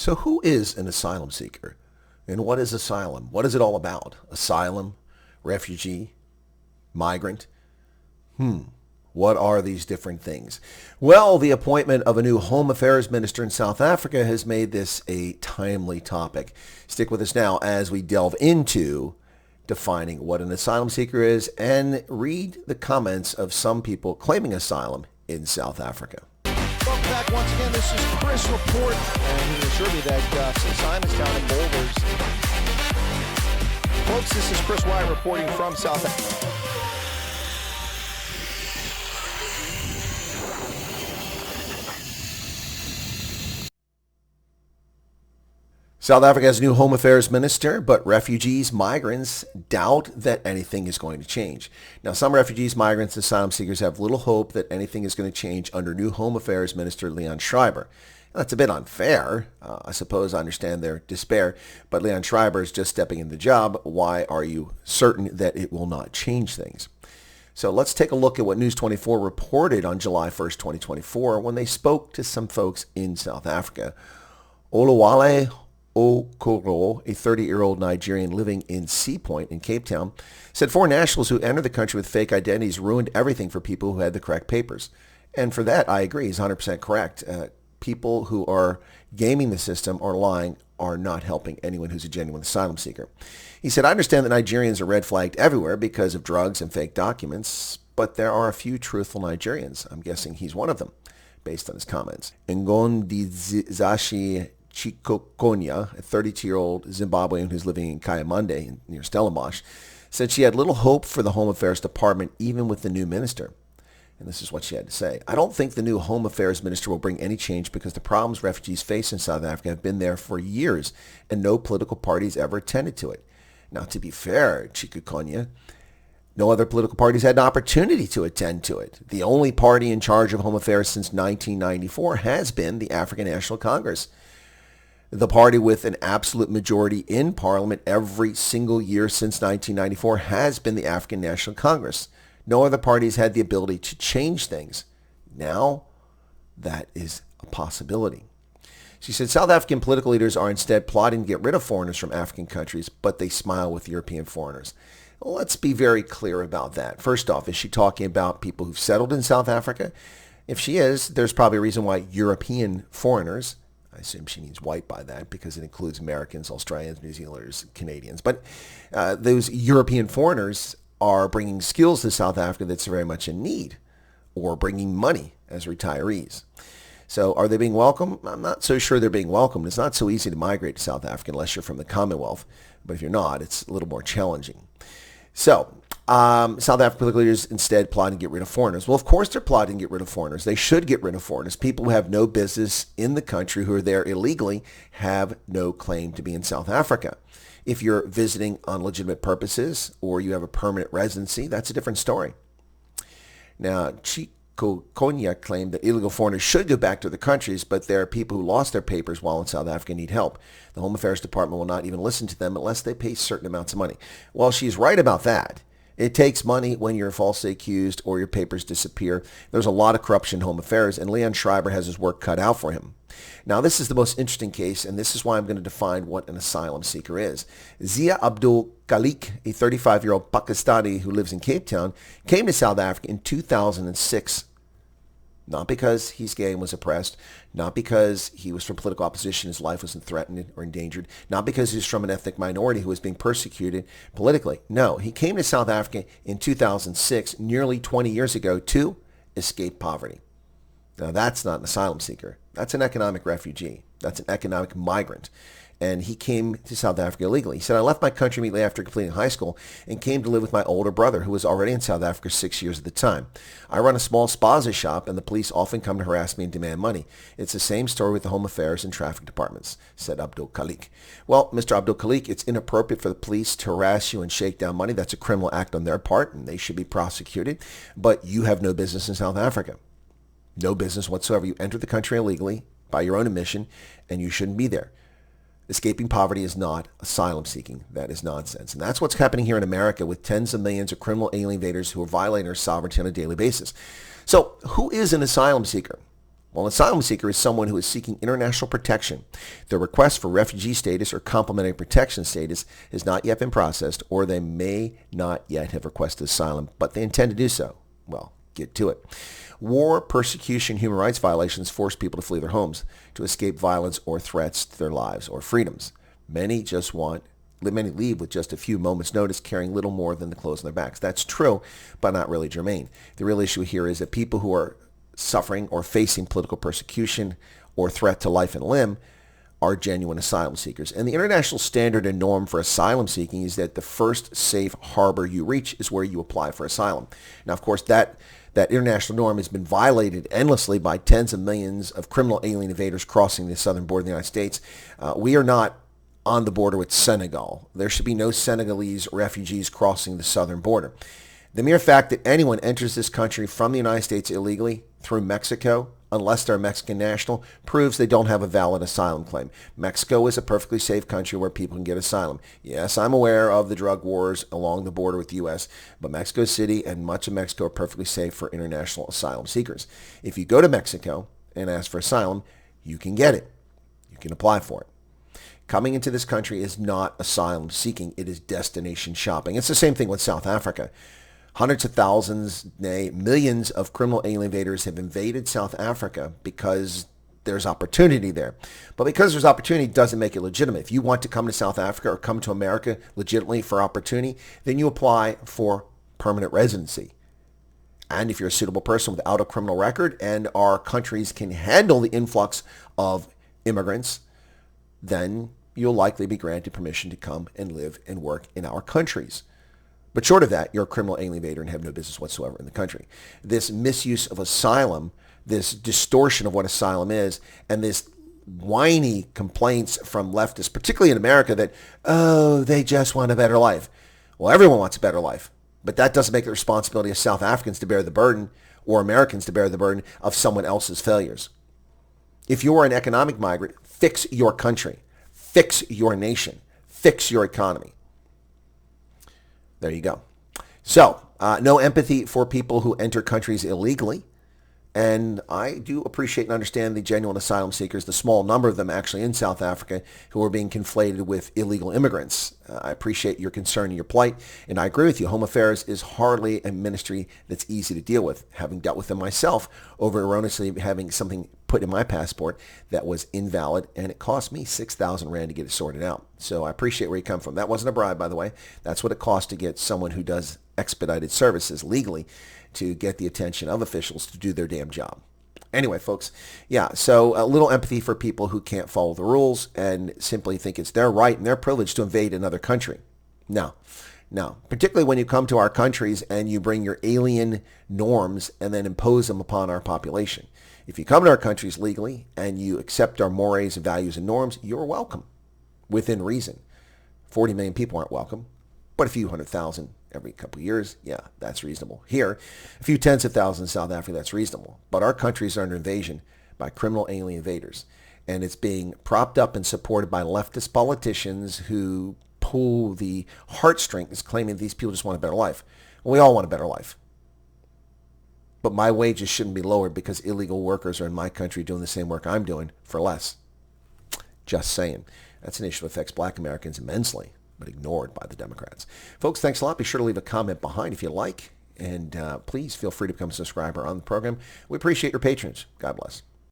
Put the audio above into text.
So who is an asylum seeker? And what is asylum? What is it all about? Asylum? Refugee? Migrant? What are these different things? Well, the appointment of a new Home Affairs Minister in South Africa has made this a timely topic. Stick with us now as we delve into defining what an asylum seeker is and read the comments of some people claiming asylum in South Africa. Welcome back once again. This is Chris Report, and he assured me that St. Simon's down in Boulders. Folks, this is Chris Wyatt reporting from South Africa. South Africa has a new Home Affairs Minister, but refugees, migrants doubt that anything is going to change. Now, some refugees, migrants, and asylum seekers have little hope that anything is going to change under new Home Affairs Minister Leon Schreiber. That's a bit unfair. I suppose I understand their despair, but Leon Schreiber is just stepping in the job. Why are you certain that it will not change things? So let's take a look at what News 24 reported on July 1st, 2024, when they spoke to some folks in South Africa. Olawale Okoro, a 30-year-old Nigerian living in Sea Point in Cape Town, said foreign nationals who entered the country with fake identities ruined everything for people who had the correct papers. And for that, I agree. He's 100% correct. People who are gaming the system or lying are not helping anyone who's a genuine asylum seeker. He said, I understand that Nigerians are red flagged everywhere because of drugs and fake documents, but there are a few truthful Nigerians. I'm guessing he's one of them, based on his comments. Ngondizashi Chikokonya, a 32-year-old Zimbabwean who's living in Kayamande near Stellenbosch, said she had little hope for the Home Affairs Department even with the new minister. And this is what she had to say. I don't think the new Home Affairs Minister will bring any change because the problems refugees face in South Africa have been there for years and no political parties ever attended to it. Now, to be fair, Chikokonya, no other political parties had an opportunity to attend to it. The only party in charge of Home Affairs since 1994 has been the African National Congress. The party with an absolute majority in Parliament every single year since 1994 has been the African National Congress. No other parties had the ability to change things. Now, that is a possibility. She said South African political leaders are instead plotting to get rid of foreigners from African countries, but they smile with European foreigners. Well, let's be very clear about that. First off, is she talking about people who've settled in South Africa? If she is, there's probably a reason why European foreigners, I assume she means white by that because it includes Americans, Australians, New Zealanders, Canadians. But those European foreigners are bringing skills to South Africa that's very much in need, or bringing money as retirees. So are they being welcomed? I'm not so sure they're being welcomed. It's not so easy to migrate to South Africa unless you're from the Commonwealth. But if you're not, it's a little more challenging. So South African political leaders instead plotting to get rid of foreigners. Well, of course they're plotting to get rid of foreigners. They should get rid of foreigners. People who have no business in the country, who are there illegally, have no claim to be in South Africa. If you're visiting on legitimate purposes or you have a permanent residency, that's a different story. Now, Chikokonya claimed that illegal foreigners should go back to their countries, but there are people who lost their papers while in South Africa and need help. The Home Affairs Department will not even listen to them unless they pay certain amounts of money. Well, she's right about that. It takes money when you're falsely accused or your papers disappear. There's a lot of corruption in Home Affairs, and Leon Schreiber has his work cut out for him. Now, this is the most interesting case, and this is why I'm going to define what an asylum seeker is. Zia Abdul Khalik, a 35-year-old Pakistani who lives in Cape Town, came to South Africa in 2006. Not because he's gay and was oppressed, not because he was from political opposition, his life wasn't threatened or endangered, not because he was from an ethnic minority who was being persecuted politically. No, he came to South Africa in 2006, nearly 20 years ago, to escape poverty. Now, that's not an asylum seeker. That's an economic refugee. That's an economic migrant. And he came to South Africa illegally. He said, I left my country immediately after completing high school and came to live with my older brother, who was already in South Africa 6 years at the time. I run a small spaza shop, and the police often come to harass me and demand money. It's the same story with the Home Affairs and traffic departments, said Abdul Khalik. Well, Mr. Abdul Khalik, it's inappropriate for the police to harass you and shake down money. That's a criminal act on their part, and they should be prosecuted. But you have no business in South Africa. No business whatsoever. You entered the country illegally by your own admission, and you shouldn't be there. Escaping poverty is not asylum seeking. That is nonsense. And that's what's happening here in America with tens of millions of criminal alien invaders who are violating our sovereignty on a daily basis. So who is an asylum seeker? Well, an asylum seeker is someone who is seeking international protection. Their request for refugee status or complementary protection status has not yet been processed, or they may not yet have requested asylum, but they intend to do so. Well, get to it. War, persecution, human rights violations force people to flee their homes to escape violence or threats to their lives or freedoms. Many leave with just a few moments' notice, carrying little more than the clothes on their backs. That's true, but not really germane. The real issue here is that people who are suffering or facing political persecution or threat to life and limb are genuine asylum seekers. And the international standard and norm for asylum seeking is that the first safe harbor you reach is where you apply for asylum. Now, of course, that international norm has been violated endlessly by tens of millions of criminal alien invaders crossing the southern border of the United States. We are not on the border with Senegal. There should be no Senegalese refugees crossing the southern border. The mere fact that anyone enters this country from the United States illegally through Mexico, unless they're a Mexican national, proves they don't have a valid asylum claim. Mexico is a perfectly safe country where people can get asylum. Yes, I'm aware of the drug wars along the border with the U.S., but Mexico City and much of Mexico are perfectly safe for international asylum seekers. If you go to Mexico and ask for asylum, you can get it. You can apply for it. Coming into this country is not asylum seeking. It is destination shopping. It's the same thing with South Africa. Hundreds of thousands, nay, millions of criminal alien invaders have invaded South Africa because there's opportunity there. But because there's opportunity doesn't make it legitimate. If you want to come to South Africa or come to America legitimately for opportunity, then you apply for permanent residency. And if you're a suitable person without a criminal record and our countries can handle the influx of immigrants, then you'll likely be granted permission to come and live and work in our countries. But short of that, you're a criminal alien invader and have no business whatsoever in the country. This misuse of asylum, this distortion of what asylum is, and this whiny complaints from leftists, particularly in America, that, oh, they just want a better life. Well, everyone wants a better life. But that doesn't make the responsibility of South Africans to bear the burden or Americans to bear the burden of someone else's failures. If you're an economic migrant, fix your country. Fix your nation. Fix your economy. There you go. So, no empathy for people who enter countries illegally. And I do appreciate and understand the genuine asylum seekers, the small number of them actually in South Africa who are being conflated with illegal immigrants. I appreciate your concern and your plight. And I agree with you. Home affairs is hardly a ministry that's easy to deal with. Having dealt with them myself over erroneously having something put in my passport that was invalid, and it cost me 6,000 Rand to get it sorted out. So I appreciate where you come from. That wasn't a bribe, by the way. That's what it costs to get someone who does expedited services legally to get the attention of officials to do their damn job. Anyway, folks, yeah, so a little empathy for people who can't follow the rules and simply think it's their right and their privilege to invade another country. No, particularly when you come to our countries and you bring your alien norms and then impose them upon our population. If you come to our countries legally and you accept our mores and values and norms, you're welcome within reason. 40 million people aren't welcome, but a few 100,000 every couple of years, yeah, that's reasonable. Here, a few tens of thousands in South Africa, that's reasonable. But our countries are under invasion by criminal alien invaders, and it's being propped up and supported by leftist politicians who pull the heartstrings claiming these people just want a better life. Well, we all want a better life. But my wages shouldn't be lowered because illegal workers are in my country doing the same work I'm doing for less. Just saying. That's an issue that affects black Americans immensely, but ignored by the Democrats. Folks, thanks a lot. Be sure to leave a comment behind if you like. And please feel free to become a subscriber on the program. We appreciate your patronage. God bless.